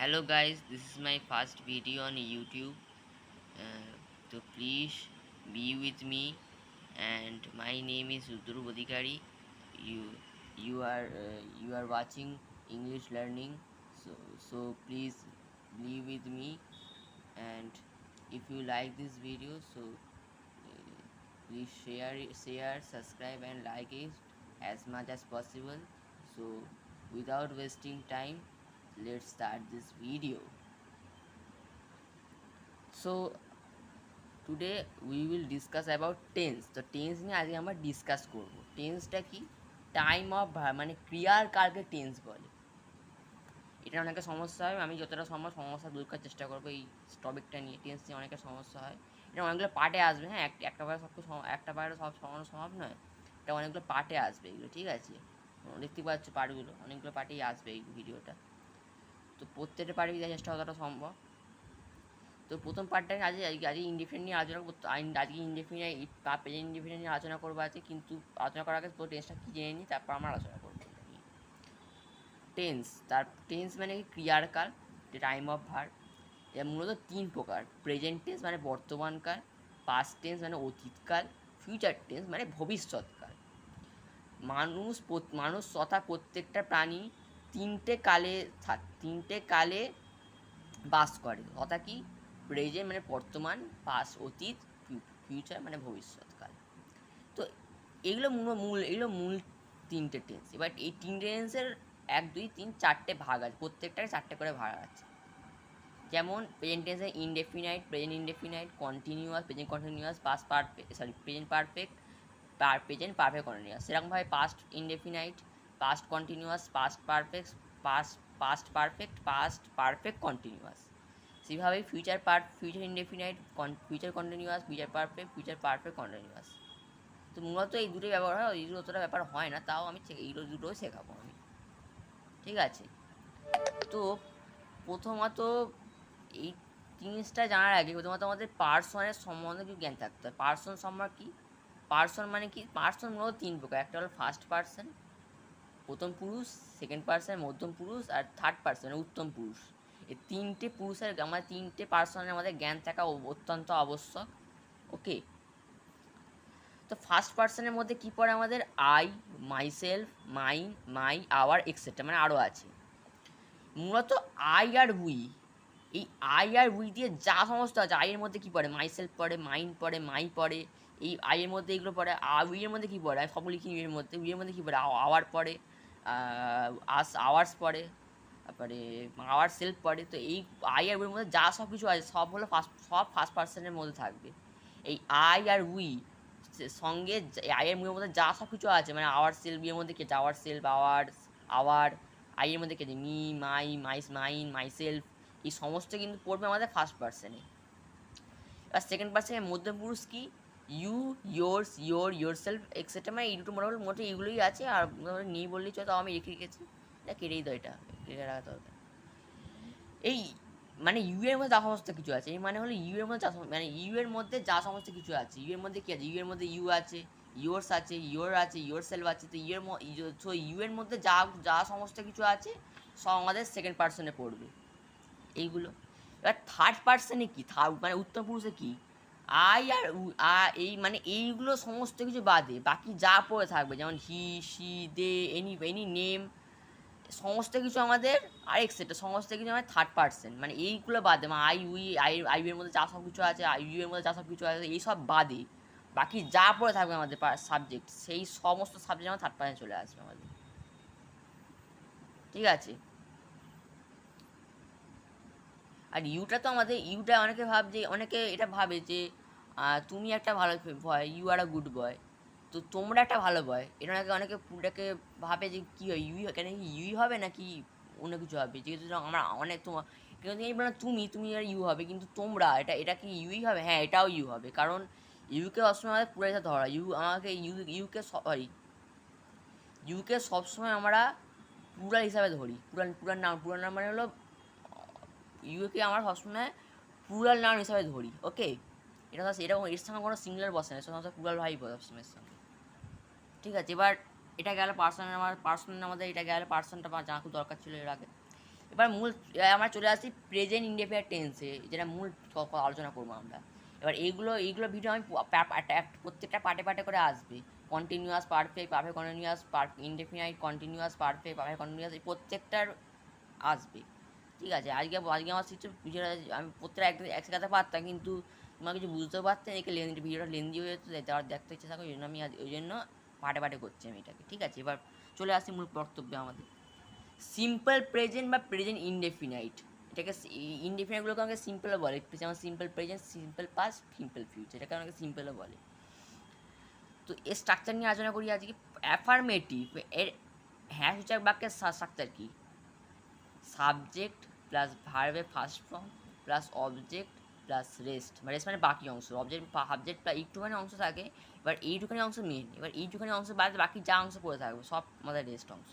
Hello guys, this is my first video on YouTube. So please be with me. And my name is Rudru Bodhikari. You you are watching English learning. So please be with me. And if you like this video, please share, subscribe, and like it as much as possible. So without wasting time, let's start this video. So today we will discuss about tense. তো tense নিয়ে আজকে আমরা discuss করব। টেন্সটা কি? Time of মানে ক্রিয়ার কালকে tense বলে। এটা অনেকের সমস্যা হয়, আমি যতটা সম্ভব সমস্যা দূর করার চেষ্টা করবো। এই টপিকটা নিয়ে টেন্স নিয়ে অনেকের সমস্যা হয়। এটা অনেকগুলো পার্টে আসবে, হ্যাঁ, একটা পার্টে একটা পার্টে সব সমানো সম্ভব নয়। এটা অনেকগুলো পার্টে আসবে এগুলো, ঠিক আছে? দেখতে পাচ্ছ পার্টগুলো, অনেকগুলো পার্টেই আসবে এই ভিডিওটা। তো প্রত্যেকটা পার্টে দেওয়ার চেষ্টা করাটা সম্ভব। তো প্রথম পার্টটা আজকে ইনডিফিনিট নিয়ে আলোচনা করতে, আজকে ইনডিফিনিট বা প্রেজেন্ট ইনডিফিনিট নিয়ে আলোচনা করবো আছে, কিন্তু আলোচনা করার আগে তো টেন্সটা কী জেনে নিই, তারপর আমরা আলোচনা করবো। টেন্স, তার টেন্স মানে কি? ক্রিয়ার কাল, টাইম অফ ভার। এটা মূলত তিন প্রকার: প্রেজেন্ট টেন্স মানে বর্তমানকাল, পাস্ট টেন্স মানে অতীতকাল, ফিউচার টেন্স মানে ভবিষ্যৎকাল। মানুষ তথা প্রত্যেকটা প্রাণী তিনটে কালে বাস করে। কথা কি? প্রেজেন্ট মানে বর্তমান, পাস্ট অতীত, ফিউচার মানে ভবিষ্যৎকাল। তো এগুলো মূল তিনটে টেন্স। এবার এই তিনটে টেন্সের 1 2 3 4টে ভাগ আছে, প্রত্যেকটার 4টে করে ভাগ আছে। যেমন প্রেজেন্ট টেন্সে indefinite, present indefinite, continuous, present continuous, past perfect, present perfect, present perfect continuous. সেরকমভাবে past indefinite, past continuous, past perfect, past perfect, past perfect continuous. সেভাবেই future indefinite, future continuous, future perfect, future perfect continuous. তো মূলত এই দুটোই ব্যবহার হয়, এই অতটা ব্যাপার হয় না, তাও আমি এইগুলো দুটোও শেখাবো আমি, ঠিক আছে? তো প্রথমত এই জিনিসটা জানার আগে প্রথমত আমাদের পার্সনের সম্বন্ধে কিছু জ্ঞান থাকতে হয়। পার্সন সম্পর্কে কি? পার্সন মানে কি? পার্সন মূলত তিন প্রকার। একটা হলো ফার্স্ট পার্সন, প্রথম পুরুষ, সেকেন্ড পার্সন মধ্যম পুরুষ, আর থার্ড পার্সন উত্তম পুরুষ। এই তিনটে পুরুষের আমাদের তিনটে পার্সনের আমাদের জ্ঞান থাকা অত্যন্ত আবশ্যক। ওকে, তো ফার্স্ট পার্সনের মধ্যে কী পড়ে আমাদের? I, myself, mine, my, our, etcetera, মানে আরও আছে। মূলত আই আর উই, এই আই আর উই দিয়ে যা সমস্ত আছে, আইয়ের মধ্যে কী পড়ে? মাইসেলফ পড়ে, মাইন পড়ে, মাই পড়ে, এই আইয়ের মধ্যে এইগুলো পড়ে। উইয়ের মধ্যে কী পড়ে? আমি সব লিখি উইয়ের মধ্যে। উইয়ের মধ্যে কী পড়ে? আওয়ার পড়ে, আওয়ার্স পড়ে, তারপরে আওয়ার সেলফ পড়ে। তো এই আই আর উইয়ের মধ্যে যা সব কিছু আছে সব হলো ফার্স্ট পার্সনের মধ্যে থাকবে। এই আই আর উই সঙ্গে আইয়ের মধ্যে যা সব কিছু আছে, মানে আওয়ার সেলফ, ইয়ের মধ্যে কে আছে? আওয়ার সেলফ, আওয়ার, আইয়ের মধ্যে কে আছে? মি, মাইন, মাইসেলফ, এই সমস্ত কিন্তু পড়বে আমাদের ফার্স্ট পার্সনে। এবার সেকেন্ড পার্সনের মধ্যম পুরুষ কি? You, yours, yourself, etcetera, মানে এই দুটো মোটামুটি এইগুলোই আছে। আর নেই বললেই চলো, তাও আমি রেখে রেখেছি, এটা কেটেই দাও, এটা কেটে রাখা দরকার। এই মানে ইউ এর মধ্যে যা সমস্ত কিছু আছে, এই মানে হলো ইউ এর মধ্যে মানে ইউ এর মধ্যে যা সমস্ত কিছু আছে। ইউ এর মধ্যে কি আছে? ইউ এর মধ্যে ইউ আছে, ইয়োর্স আছে, ইয়োর সেলফ আছে। তো ইউ এর মধ্যে যা যা সমস্ত কিছু আছে সব আমাদের সেকেন্ড পার্সনে পড়বে এইগুলো। এবার থার্ড পার্সনে কি? মানে উত্তম পুরুষে কি? আই আর এই মানে এইগুলো সমস্ত কিছু বাদে বাকি যা পড়ে থাকবে, যেমন হি, শি, দে, এনি নেম, সমস্ত কিছু আমাদের আর এক্সেট্রা, সমস্ত কিছু আমাদের থার্ড পার্সন। মানে এইগুলো বাদে, মানে আই এর মধ্যে যা সব কিছু আছে, আই ইউ এর মধ্যে যা সব কিছু আছে, এইসব বাদে বাকি যা পড়ে থাকবে আমাদের সাবজেক্ট, সেই সমস্ত সাবজেক্ট আমার থার্ড পার্সনে চলে আসবে আমাদের, ঠিক আছে? আর ইউটা তো আমাদের, ইউটা অনেকে এটা ভাবে যে তুমি একটা ভালো বয়, you R a good boy, তো তোমরা একটা ভালো বয়। এটা অনেকে পুরোটাকে ভাবে যে কী হয়, ইউই কেন, ইউই হবে নাকি অন্য কিছু হবে? যেহেতু আমরা অনেক তোমার, কিন্তু এই বললাম তুমি আর ইউ হবে, কিন্তু তোমরা এটা কি ইউই হবে? হ্যাঁ, এটাও ইউ হবে, কারণ ইউকে সবসময় আমাদের পুরো হিসাবে ধরা। ইউকে সবসময় আমরা প্লুরাল হিসাবে ধরি। প্লুরাল নাম মানে হলো ইউকে আমরা সবসময় প্লুরাল নাউন হিসাবে ধরি। ওকে, এরকম এর সঙ্গে কোনো সিঙ্গুলার বসে না, এর সঙ্গে প্লুরাল ভাই সবসময় এর সঙ্গে, ঠিক আছে? এবার এটা গেল পার্সনের, আমাদের এটা গেল পার্সনটা জানা খুব দরকার ছিল এর আগে। এবার আমরা চলে আসি প্রেজেন্ট ইনডেফিনিট টেন্সে, যেটা মূল আলোচনা করবো আমরা। এবার এইগুলো ভিডিও আমি প্রত্যেকটা পার্টে পার্টে করে আসবে। Continuous perfect, perfect continuous, indefinite, continuous perfect, perfect continuous, এই প্রত্যেকটার আসবে। ঠিক আছে, আজকে আমার ভিডিওটা আমি প্রত্যেকটা একসাথে পারতাম, কিন্তু তোমরা কিছু বুঝতেও পারতেন, একে ভিডিওটা লেন্দি হয়ে যেত, যারা দেখতে ইচ্ছে থাকো, ওই জন্য আমি ওই জন্য পার্টে পার্টে করছি আমি এটাকে। ঠিক আছে, এবার চলে আসি মূল বক্তব্যে আমাদের। সিম্পল প্রেজেন্ট বা প্রেজেন্ট ইনডেফিনাইট, এটাকে ইনডেফিনাইটগুলোকে আমাকে সিম্পলও বলে, যেমন simple present, simple past, simple future, এটাকে আমাকে সিম্পলও বলে। তো এর স্ট্রাকচার নিয়ে আলোচনা করি আজকে। অ্যাফার্মেটিভ এর হ্যাঁ সূচক বাক্যের স্ট্রাকচার কি? সাবজেক্ট প্লাস ভার্বের first form plus object plus rest, মানে রেস্ট মানে বাকি অংশ, অবজেক্ট সাবজেক্ট প্লাস এইটুখানি অংশ থাকে। এবার এইটুখানি অংশ মেন, এবার এইটুখানি অংশ বাদে বাকি যা অংশ পড়ে থাকবে সব আমাদের রেস্ট অংশ।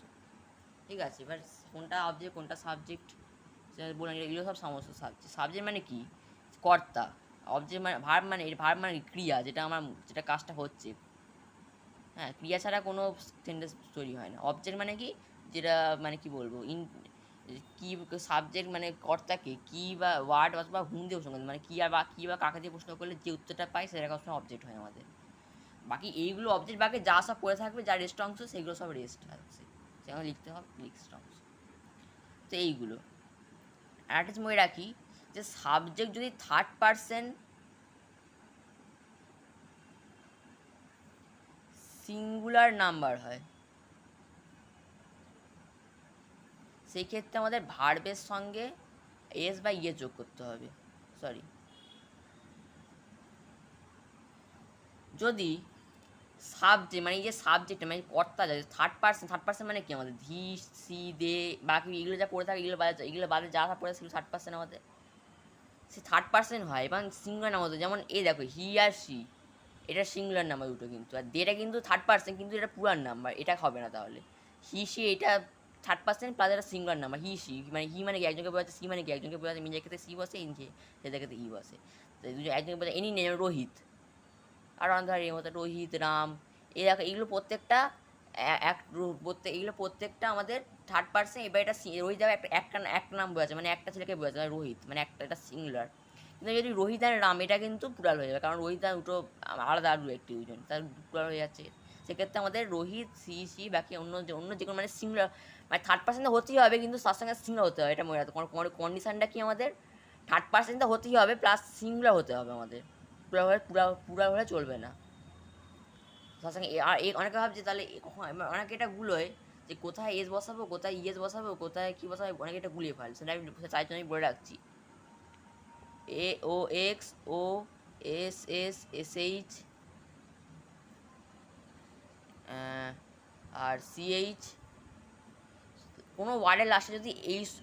ঠিক আছে, এবার কোনটা অবজেক্ট কোনটা সাবজেক্ট বললাম, এগুলো সব সমস্ত সাবজেক্ট। সাবজেক্ট মানে কি? কর্তা। অবজেক্ট মানে ভার্ব মানে ক্রিয়া, যেটা কাজটা হচ্ছে। হ্যাঁ, ক্রিয়া ছাড়া কোনো সেন্টেন্স তৈরি হয় না। অবজেক্ট মানে কি? যেটা মানে কি বলবো, কি সাবজেক্ট মানে কর্তাকে কি বা ওয়ার্ড অথবা হুম দিয়ে প্রশ্ন করলে, মানে কি বা কাকে দিয়ে প্রশ্ন করলে যে উত্তরটা পাই সেটা সবসময় অবজেক্ট হয় আমাদের। বাকি এইগুলো অবজেক্ট বাকি যা সব পড়ে থাকবে, যা রেস্ট অংশ সেগুলো সব রেস্ট আছে, সেগুলো লিখতে হবে রেস্ট অংশ। তো এইগুলো আর একটা মনে রাখি যে সাবজেক্ট যদি থার্ড পারসন সিঙ্গুলার নাম্বার হয়, সেই ক্ষেত্রে আমাদের ভার্বের সঙ্গে এস বা ইয়ে যোগ করতে হবে। সরি, যদি সাবজেক্ট মানে এই যে সাবজেক্ট মানে কর্তা যায় থার্ড পার্সন মানে কি আমাদের ধি সি দে বাকি এগুলো যা পড়ে থাকে, এগুলো বাদে যা পড়ে সেগুলো থার্ড পার্সন আমাদের, সে থার্ড পার্সন হয় এবং সিঙ্গুলার নাম হতো। যেমন এই দেখো হি আর সি, এটা সিঙ্গুলার নাম্বার দুটো, কিন্তু আর দেটা কিন্তু থার্ড পার্সন, কিন্তু এটা পুরান নাম্বার, এটা হবে না তাহলে। হি সি এটা থার্ড পার্সন প্লাস এটা সিঙ্গুলার নাম্বার, হি সি মানে হি মানে কি একজনকে বোঝাচ্ছে, সি মানে কি একজনকে বোঝাচ্ছে, নিজের ক্ষেত্রে সি বসে, ইনকে সেদের ক্ষেত্রে ই বসে। তো দুজন একজনকে বোঝাচ্ছে এনি নেম রোহিত, আর অন্ধার এর মতো রোহিত রাম, এই দেখো এইগুলো প্রত্যেকটা এগুলো প্রত্যেকটা আমাদের থার্ড পার্সন। এবার এটা রোহিত একটা নাম বোঝাচ্ছে, মানে একটা ছেলেকে বোঝাচ্ছে, মানে রোহিত মানে এটা সিঙ্গুলার। কিন্তু যদি রোহিত আর রাম, এটা কিন্তু প্লুরাল হয়ে যাবে, কারণ রোহিত আর দুটো আলাদা আরও একটি দুজন, তার প্লুরাল হয়ে যাচ্ছে। সেক্ষেত্রে আমাদের রোহিত সি সি বাকি অন্য যে কোনো মানে সিঙ্গুলার, মানে থার্ড পার্সেন্ট হতেই হবে, কিন্তু তার সঙ্গে সিঙ্গুলার হতে হবে, এটা মনে রাখতে। কন্ডিশনটা কি আমাদের? থার্ড পার্সেন্ট হতেই হবে প্লাস সিঙ্গুলার হতে হবে আমাদের, পুরা হলে চলবে না। তার সঙ্গে আর অনেকে ভাবছে তাহলে অনেকে এটা গুলোয় যে কোথায় এস বসাবো, কোথায় ইএস বসাবো, কোথায় কী বসাবো, অনেকে এটা গুলিয়ে ফেলে, সেটা আমি তাই জন্য আমি বলে রাখছি। A O X O S S S H আর সিএইচ, কোনো ওয়ার্ডের লাস্টে যদি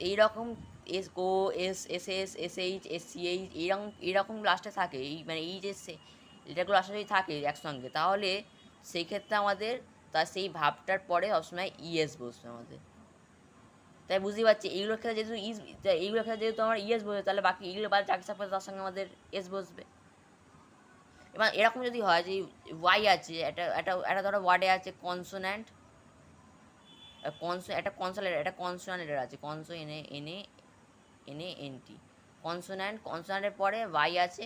এইরকম S O S S S S H S CH এইরকম লাস্টে থাকে, মানে এই যে এটাগুলো লাস্টে যদি থাকে একসঙ্গে, তাহলে সেই ক্ষেত্রে আমাদের তার সেই ভাবটার পরে সবসময় ইএস বসবে আমাদের। তাই বুঝতেই পারছি এইগুলোর ক্ষেত্রে যেহেতু আমার ইএস বসবে, তাহলে বাকি এইগুলো বাদ যাকে সাপোজ তার সঙ্গে আমাদের এস বসবে। এবার এরকম যদি হয় যে ওয়াই আছে, একটা ধরো ওয়ার্ডে আছে কনসোন্যান্ট, একটা কনসোন্যান্ট লেটার আছে, এনএ এনটি কনসোন্যান্টের পরে ওয়াই আছে,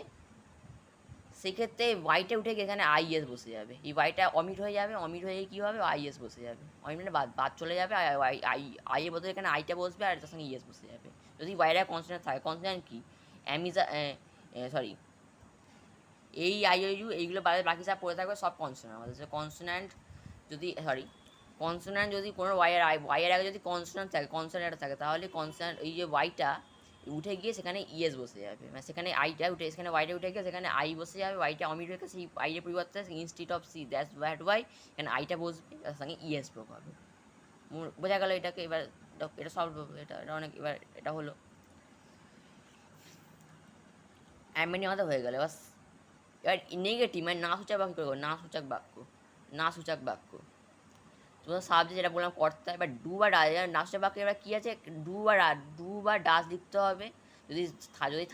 সেক্ষেত্রে ওয়াইটা উঠে গিয়ে এখানে আইএস বসে যাবে, এই ওয়াইটা অমিট হয়ে যাবে, অমিট হয়ে কী হবে আইএস বসে যাবে, অমিট মানে বাদ চলে যাবে, আর আই এর বদলে এখানে আইটা বসবে আর তার সঙ্গে ইএস বসে যাবে যদি ওয়াইটা কনসোন্যান্ট থাকে। কনসোন্যান্ট কি? অ্যামিজা সরি এই আইওইউ এইগুলো বাকি যা পড়ে থাকবে সব কনসোন্যান্ট আমাদের। কনসোন্যান্ট যদি কনসোন্যান্ট যদি কোনো ওয়াইয়ের আগে যদি কনসোন্যান্ট থাকে তাহলে কনসোন্যান্ট এই যে ওয়াইটা উঠে গিয়ে সেখানে ইএস বসে যাবে, মানে সেখানে আইটা উঠে সেখানে ওয়াইটা উঠে গিয়ে সেখানে আই বসে যাবে, ওয়াইটা অমিট রেখে সেই আইয়ের পরিবর্তে instead of C that's why এখানে আইটা বসবে, তার সঙ্গে ইএস প্রোগ হবে। বোঝা গেল এটাকে? এবার এটা সলভ হবে, এটা অনেক, এবার এটা হলো অ্যামেনি আমাদের হয়ে গেল। এবার নেগেটিভ মানে না সূচক বাক্য করবো, না সূচক বাক্য তোমার সাবজেক্ট যেটা বললাম কর্তা। এবার ডু বা ডাস, না সূচক বাক্যে এবার কী আছে, ডু বা ডাস লিখতে হবে। যদি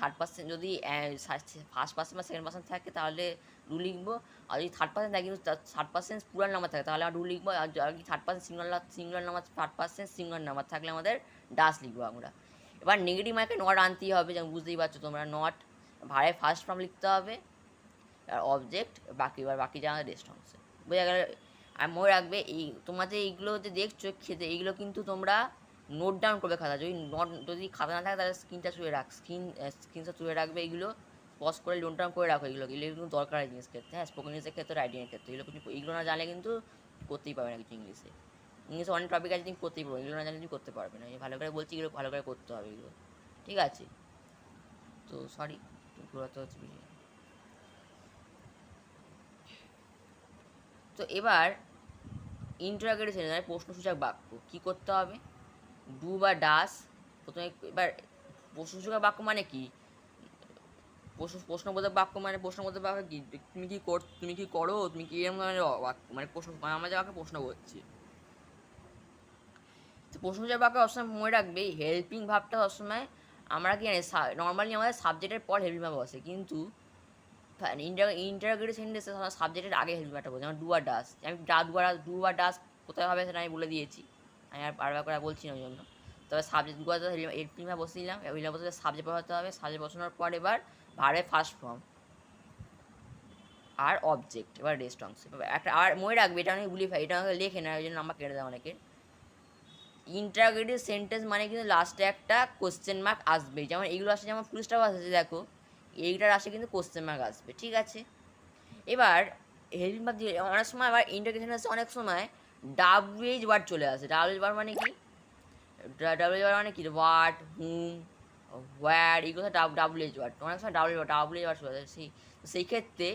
থার্ড পার্সেন্ট, যদি ফার্স্ট পার্সেন্ট বা সেকেন্ড পার্সেন্ট থাকে তাহলে ডু লিখবো, আর যদি থার্ড পার্সেন্ট থাকে কিন্তু থার্ড পার্সেন্ট পুরান নাম্বার থাকে তাহলে আমরা ডু লিখবো, আর যদি third percent singular number third percent singular number থাকলে আমাদের ডাস লিখবো আমরা। এবার নেগেটিভ মার্কে নট আনতেই হবে, যেমন বুঝতেই পারছো তোমরা, নট ভার্বের ফার্স্ট ফর্ম লিখতে হবে, আর অবজেক্ট বাকি যা রেস্ট অংশে, বোঝা গেল। আর মনে রাখবে এই তোমাদের এইগুলো যে দেখছো খেতে, এইগুলো কিন্তু তোমরা নোট ডাউন করবে খাতা, যদি খাতা না থাকে তাহলে স্ক্রিনটা তুলে রাখবে, এইগুলো পজ করে নোট ডাউন করে রাখো, এগুলো কিন্তু দরকারি জিনিস ক্ষেত্রে, হ্যাঁ, স্পোকেন ইংলিশের ক্ষেত্রে, রাইটিংয়ের ক্ষেত্রে, এগুলো না জানলে কিন্তু করতেই পারবে না কিছু ইংলিশে অনেক টপিক আছে তুমি করতেই পারবে, এগুলো না জানলে তুমি করতে পারবে না। ভালো করে বলছি, এগুলো ভালো করে করতে হবে এগুলো, ঠিক আছে? তো সরি, ঘোরাতে হচ্ছে বুঝি। তো এবার ইন্টারোগেটিভ সেন্টেন্স প্রশ্নসূচক বাক্য কী করতে হবে? ডু বা ডাস প্রথমে। এবার প্রশ্নসূচক বাক্য মানে কি? প্রশ্নবোধক বাক্য মানে প্রশ্নবোধক বাক্য কি? তুমি কি করো, তুমি কি এরকম ধরনের বাক্য, মানে প্রশ্ন, আমরা যাকে প্রশ্ন করছি। তো প্রশ্নসূচক বাক্য সবসময় মনে রাখবে হেল্পিং ভাবটা সবসময় আমরা কি জানি, নর্মালি আমাদের সাবজেক্টের পর হেল্পিং ভাব বসে, কিন্তু ইন্টারোগেটিভ সেন্টেন্সে সাবজেক্টের আগে হেল্পিং ভাবটা বসে, যেমন ডু আর ডাস। আমি ডু আর ডাস কোথায় হবে সেটা আমি বলে দিয়েছি, আমি আর বারবার করে বলছি না ওই জন্য। তবে সাবজেক্ট ডু আর ডাস হেল্পিং ভাব বসিয়ে দিলাম, হেল্পিং বসে সাবজেক্ট বসাতে হবে, সাবজেক্ট বসানোর পর এবার ভার্বের ফার্স্ট ফর্ম আর অবজেক্ট, এবার রেস্ট অংশ। একটা আর মনে রাখবে, এটা অনেক ভুলি, এটা আমাকে লেখে না, ওই জন্য নাম্বার কেটে দেয় অনেকের। ইন্টারোগেটিভ সেন্টেন্স মানে কিন্তু লাস্টে একটা কোশ্চেন মার্ক আসবে, যেমন এইগুলো আসে, যেমন ফুল স্টপ আসছে দেখো, এইটার আসে কিন্তু কোশ্চেন মার্ক আসবে, ঠিক আছে? এবার হেল্পিং ভার্ব দিয়ে অনেক সময় আবার ইন্টারোগেটিভ সেন্টেন্সে অনেক সময় ডাব্লিউএইচ ওয়ার্ড চলে আসে। ডাব্লিউএইচ ওয়ার্ড মানে কি? ডাব্লিউএইচ ওয়ার্ড মানে কি? হোয়াট, হুম, হোয়ার, এগুলো ডাব্লিউএইচ ওয়ার্ড, অনেক সময় ডাব্লিউএইচ ওয়ার্ড চলে আসে। সেই ক্ষেত্রে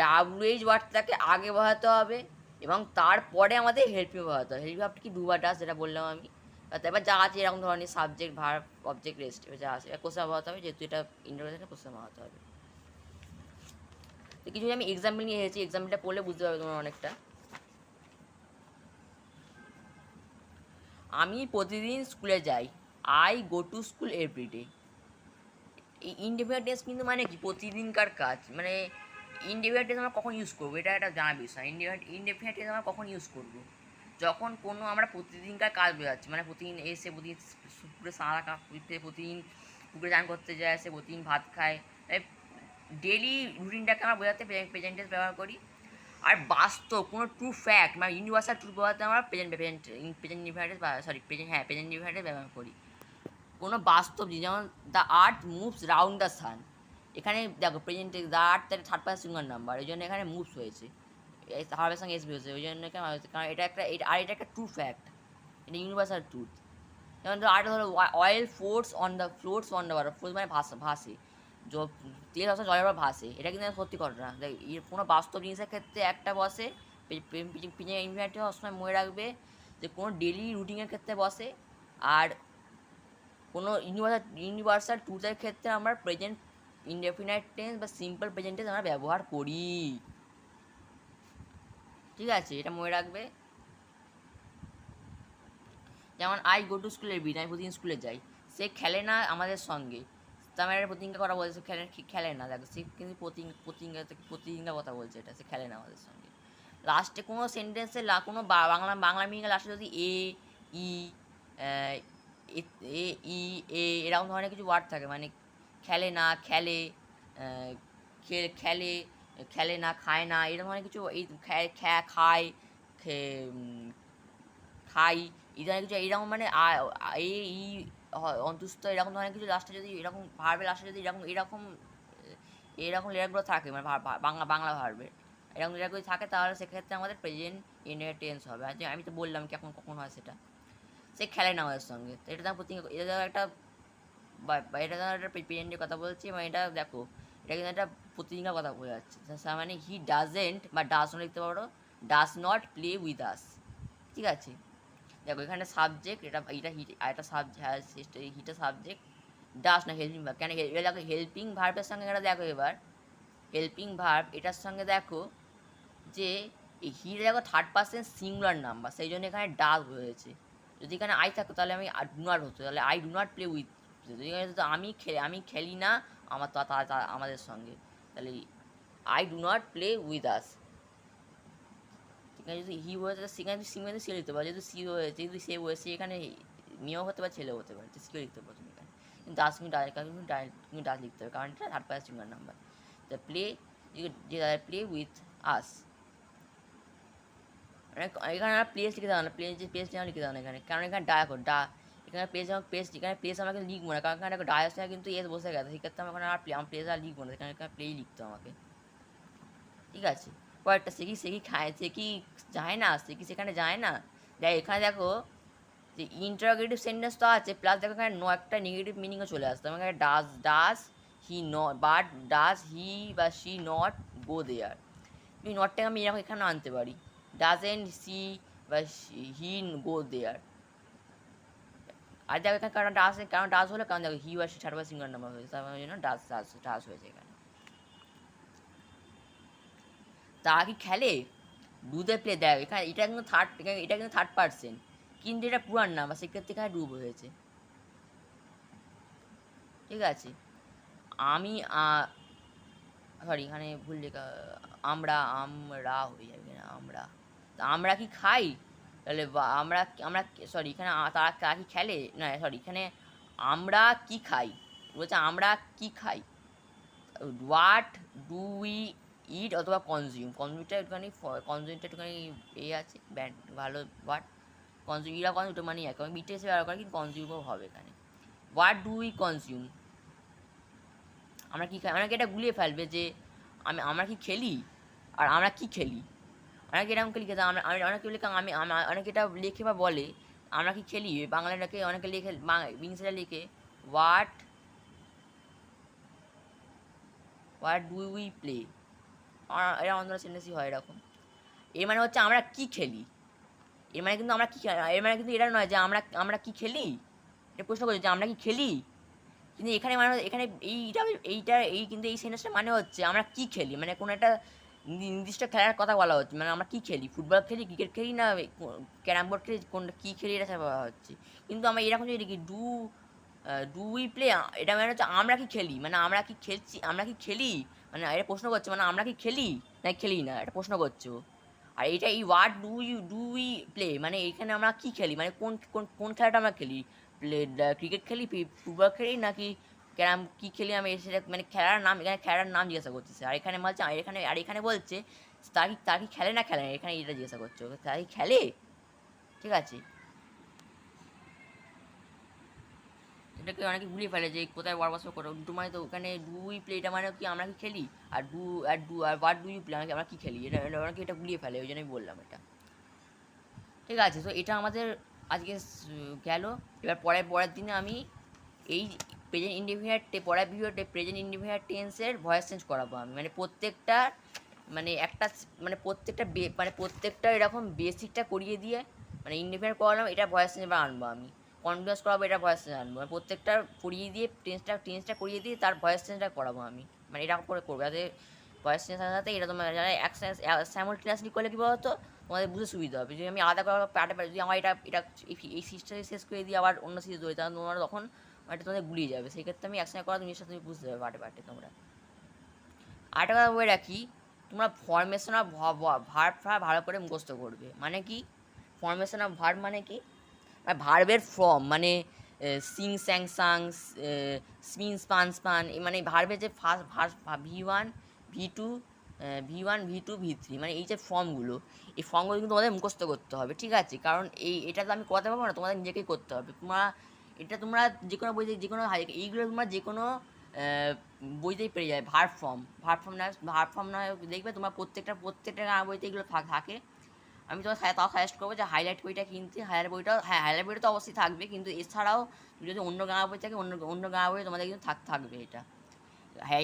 ডাব্লিউএইচ ওয়ার্ডটাকে আগে বসাতে হবে এবং তারপরে আমাদের হেল্পিং বসাতে হবে। হেল্পিং ভার্বটা কি? ডু বা ডাস, যেটা বললাম আমি। এবার যা আছে এরকম ধরনের সাবজেক্ট, ভার্ব, অবজেক্ট, রেস্ট, যা আছে কোশ্চেন বসাতে হবে, যেহেতু এটা ইন্টারোগেশনে কোশ্চেন বসাতে হবে। তো কিছু আমি এক্সাম্পল নিয়ে এসেছি, এক্সাম্পলটা পড়লে বুঝতে পারবে তোমরা অনেকটা। আমি প্রতিদিন স্কুলে যাই, I go to school everyday. এই ইনডেফিনিট টেন্স কিন্তু মানে কি? প্রতিদিনকার কাজ, মানে ইনডেফিনিট টেন্স আমরা কখন ইউজ করবো এটা একটা জানা বিষয়। ইনডেফিনিট টেন্স আমরা কখন ইউজ করবো? যখন কোনো আমরা প্রতিদিনকার কাজ বোঝাচ্ছি, মানে প্রতিদিন এসে, প্রতিদিন পুকুরে সাঁতার কাটতে, প্রতিদিন পুকুরে চান করতে যায়, সে প্রতিদিন ভাত খায়, ডেলি রুটিনটাকে আমরা বোঝাতে প্রেজেন্ট টেন্স ব্যবহার করি। আর বাস্তব কোনো ট্রু ফ্যাক্ট মানে ইউনিভার্সাল ট্রুথ বোঝাতে আমরা প্রেজেন্ট ইনডিফিনিট প্রেজেন্ট ইনডিফিনিট ব্যবহার করি। কোনো বাস্তব জিনিস, যেমন the earth moves round the sun, এখানে দেখো প্রেজেন্টে দ্য আর্থ তার থার্ড পার্সন সিঙ্গুলার নাম্বার, ওই জন্য এখানে মুভস হয়েছে, হার্বের সঙ্গে এসবি হয়েছে, ওই জন্য এখানে হয়েছে, কারণ এটা একটা, এটা একটা ট্রু ফ্যাক্ট, এটা ইউনিভার্সাল ট্রুথ। যেমন ধরো আর্ট হলো oil floats on the water, floats মানে ভাসে, তেল আসলে জলের উপর ভাসে, এটা কিন্তু সত্যি ঘটনা। কোনো বাস্তব জিনিসের ক্ষেত্রে একটা বসে, ইনফিনিটি সবসময় মনে রাখবে যে কোনো ডেলি রুটিনের ক্ষেত্রে বসে, আর কোনো ইউনিভার্সাল ট্রুথের ক্ষেত্রে আমরা প্রেজেন্ট ইনডেফিনাইট টেন্স বা সিম্পল প্রেজেন্ট টেন্স আমরা ব্যবহার করি, ঠিক আছে? এটা মনে রাখবে। যেমন I go to school everyday, আমি প্রতিদিন স্কুলে যাই, সে খেলে না আমাদের সঙ্গে, তো আমার একটা প্রতিজ্ঞা করা বলছে, সে খেলে না, দেখো সে কিন্তু প্রতিজ্ঞা কথা বলছে, এটা সে খেলে না আমাদের সঙ্গে। লাস্টে কোনো সেন্টেন্সে কোনো বাংলা মিনিংয়ে লাস্টে যদি ই এ ই এ এরকম ধরনের কিছু ওয়ার্ড থাকে, মানে খেলে না, খেলে, খেলে, খেলে না, খায় না, এরকম ধরনের কিছু, এই খায়, খাই, এই ধরনের কিছু, এইরকম মানে এ ই অন্তুস্থ, এরকম ধরনের কিছু লাস্টে যদি এরকম ভার্বের লাস্টে যদি এরকম এরকম এরকম লেয়ারগুলো থাকে, মানে বাংলা ভার্বের এরকম লেয়ারগুলো থাকে, তাহলে সেক্ষেত্রে আমাদের প্রেজেন্ট ইনডেফিনিট টেন্স হবে। আর আমি তো বললাম কি এখন কখন হয় সেটা, সে খেলে না আমাদের সঙ্গে, তো এটা তো এটা একটা এটা তো একটা প্রেজেন্টের কথা বলছি, এবং এটা দেখো এটা কিন্তু একটা প্রতিদিনের কথা বোঝা যাচ্ছে, মানে হি ডাজেন্ট বা ডাজ নট লিখতে পারো, does not play with us, ঠিক আছে? দেখো এখানে সাবজেক্ট, এটা হিট, আর একটা সাবজেক্ট, হিটা সাবজেক্ট, ডাস না হেল্পিং ভার্ব, কেন এবার দেখো হেল্পিং ভার্বের সঙ্গে এটা দেখো, এবার হেল্পিং ভার্ব এটার সঙ্গে দেখো যে এই হিটা দেখো থার্ড পার্সন সিঙ্গুলার নাম্বার, সেই জন্য এখানে ডাস হয়েছে। যদি এখানে আই থাকতো তাহলে আমি ডু নট হতো, তাহলে I do not play with, যদি এখানে তো আমি খেলি না আমার আমাদের সঙ্গে, তাহলে I do not play with us. এখানে যদি হি হয়ে থাকে সেখানে সি সে লিখতে পারো, যেহেতু সি হয়েছে, যেহেতু সে হয়েছে, এখানে মেয়েও হতে পারে ছেলেও হতে পারে, তো সিও লিখতে পারো তুমি এখানে। কিন্তু ডাজ কিন্তু ডাজ লিখতে হবে, কারণ এটা third person singular number. The play যে প্লে উইথ আস, এখানে আমরা প্লেস লিখে দেওয়া না, প্লেস যে প্লেস লিখে দেওয়া না এখানে, কারণ এখানে এখানে প্লেস আমরা কিন্তু লিখবো না, কারণ এখানে ডায়াস কিন্তু এস বসে গেছে, সেক্ষেত্রে আমরা এখানে আমার প্লেস আর লিখবো না, এখানে প্লেই লিখতে আমাকে। ঠিক আছে, পরেরটা সে কি খায়, সে কি যায় না, সে কি সেখানে যায় না। দেখ এখানে দেখো যে ইন্টারোগেটিভ সেন্টেন্স তো আছে, প্লাস দেখো এখানে একটা নেগেটিভ মিনিংও চলে আসতো। আমার এখানে does he not, but does he বা শি নট গো দেয়ার, তুমি নটটাকে আমি এরকম এখানে আনতে পারি, ডাজেন্ট সি বা হি গো দেয়ার। আর দেখো এখানে কারণ ডাজ হলে, কারণ দেখো হি বা she third person singular number হয়েছে, তার জন্য ডাজ হয়েছে এখানে। তা কি খেলে, ডু দে প্লে, দেখ এখানে এটা কিন্তু থার্ড পার্সন, কিন্তু এটা পুরান নাম্বার, সেক্ষেত্রে এখানে ডু হয়েছে। ঠিক আছে, আমি সরি এখানে ভুল লেখা, আমরা হয়ে যাবে না, আমরা কি খাই, তাহলে আমরা আমরা সরি এখানে তারা কি খেলে না, সরি এখানে আমরা কি খাই, বলছে আমরা কি খাই, হোয়াট ডু উই ইট অথবা কনজিউমটা একটুখানি আছে ব্যান্ড ভালো, হোয়াট কনজিউম, ইরা কনজিউম দুটো মানে এক, আমি বিটে হিসেবে ব্যবহার করি, কিন্তু কনজিউমও হবে এখানে। হোয়াট ডু উই কনজিউম, আমরা কী খাই, আমাকে এটা গুলিয়ে ফেলবে যে আমরা কি খেলি, আর আমরা কি খেলি, অনেকে এরকম লিখে দেয়, অনেকে লেখা অনেকে এটা লেখে বা বলে আমরা কি খেলি, বাংলাটাকে অনেকে লেখে, ইংলিশটা লিখে হোয়াট ডু উই প্লে, এরা অন্য সেন্টেন্সই হয় এরকম। এর মানে হচ্ছে আমরা কি খেলি, এর মানে কিন্তু এর মানে কিন্তু এটা নয় যে আমরা কি খেলি, এটা প্রশ্ন করছে যে আমরা কি খেলি, কিন্তু এখানে মানে এখানে কিন্তু এই সেন্টেন্সটা মানে হচ্ছে আমরা কি খেলি, মানে কোনো একটা নির্দিষ্ট খেলার কথা বলা হচ্ছে, মানে আমরা কি খেলি, ফুটবল খেলি, ক্রিকেট খেলি, না ক্যারাম বোর্ড খেলি, কোনটা কী খেলি এটা বলা হচ্ছে। কিন্তু আমরা এরকম যদি লিখি ডু উই প্লে, এটা মানে হচ্ছে আমরা কি খেলি, মানে আমরা কি খেলি, মানে এটা প্রশ্ন করছে, মানে আমরা কি খেলি না খেলি না, এটা প্রশ্ন করছে। আর এটা এই ওয়ার্ড ডু উই প্লে, মানে এখানে আমরা কি খেলি, মানে কোন কোন কোন খেলাটা আমরা খেলি, ক্রিকেট খেলি, ফুটবল খেলি, নাকি ক্যারাম কী খেলি, আমি সেটা মানে খেলার নাম জিজ্ঞাসা করতেছে। আর এখানে বলছে এখানে বলছে তার কি খেলে না খেলে না, এখানে এটা জিজ্ঞাসা করছে, তার কি খেলে। ঠিক আছে, এটাকে অনেকে ভুলিয়ে ফেলে যে কোথায় বরবাস করো, দুটো মানে তো ওখানে ডুই প্লে, এটা মানে কি আমরা কি খেলি, আর হোয়াট ডু ইউ প্লে আমরা কি খেলি, এটা অনেকে এটা ভুলিয়ে ফেলে, ওই জন্যই বললাম এটা। ঠিক আছে, তো এটা আমাদের আজকে গেল। এবার পরের দিনে আমি এই প্রেজেন্ট ইনডিফিনিট পরের ভিডিওতে প্রেজেন্ট ইনডিফিনিট টেন্সের ভয়েস চেঞ্জ করাবো আমি, মানে প্রত্যেকটা মানে একটা মানে প্রত্যেকটা এরকম বেসিকটা করিয়ে দিয়ে, মানে ইনডিফিনিট করালাম, এটা ভয়েস চেঞ্জ এবার আনবো আমি, কন্টিনিউয়াস করাবো, এটা ভয়েস চেঞ্জ আনবো, মানে প্রত্যেকটা করিয়ে দিয়ে টেন্সটা করিয়ে দিয়ে তার ভয়েস চেঞ্জটা করাবো আমি, মানে এরকম করে করবো যাতে ভয়েস চেঞ্জ সাথে সাথে এটা তোমার যারা স্যামুলটেনিয়াসলি করলে কী বলতো তোমাদের বুঝতে সুবিধা হবে। যদি আমি আলাদা করে পার্টে যদি আমার এটা এই সিস্টেমে শেষ করে দিয়ে আবার অন্য সিরিজ ধরি, তাহলে তোমরা তখন এটা তোমাদের গুলিয়ে যাবে, সেই ক্ষেত্রে আমি একসঙ্গে করা জিনিসটা তুমি বুঝতে পারবে পার্টে তোমরা। আরেকটা কথা বলে রাখি, তোমরা ফরমেশন অফ ভার্ব ভালো করে মুখস্থ করবে। মানে কি ফরমেশন অফ ভার্ব মানে কি, ভার্বের ফর্ম মানে সিং স্যাং সাং, স্পিন স্পান স্পান, মানে ভার্বের যে first V1 V2 V2 V3, মানে এই যে ফর্মগুলো, এই ফর্মগুলো কিন্তু তোমাদের মুখস্থ করতে হবে। ঠিক আছে, কারণ এটা তো আমি করতে পারবো না, তোমাদের নিজেকেই করতে হবে। তোমরা যে কোনো বইতে এইগুলো তোমরা যে কোনো বইতেই পেয়ে যাবে। ভার্ব ফর্ম না দেখবে তোমরা প্রত্যেকটা বইতে এগুলো থাকে। আমি তোমার তাও সাজেস্ট করবো যে হাইলাইট বইটা কিনতে। হাইলাইট বইটা তো অবশ্যই থাকবে, কিন্তু এছাড়াও যদি অন্য গাঁয়া বই থাকে অন্য গাঁয়া বই তোমাদের কিন্তু থাকবে এটা।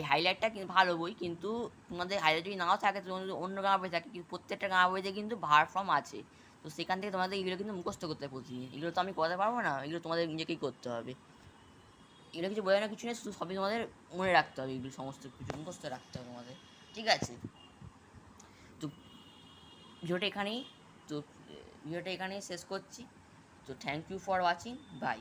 হাইলাইটটা কিন্তু ভালো বই, কিন্তু তোমাদের হাইলাইট যদি নাও থাকে, তোমাদের অন্য গাঁয়া বই থাকে, কিন্তু প্রত্যেকটা গাঁয়া বইতে কিন্তু ভার্ব ফর্ম আছে। তো সেখান থেকে তোমাদের এগুলো কিন্তু মুখস্থ করতে হবে প্রতিদিন। এগুলো তো আমি করতে পারবো না, এগুলো তোমাদের নিজেকেই করতে হবে। এগুলো কিছু বোঝানো কিছু নেই, শুধু সবই তোমাদের মনে রাখতে হবে, এগুলো সমস্ত কিছু মুখস্থ রাখতে হবে তোমাদের। ঠিক আছে, তো ভিডিওটা এখানেই শেষ করছি। তো thank you for watching, by.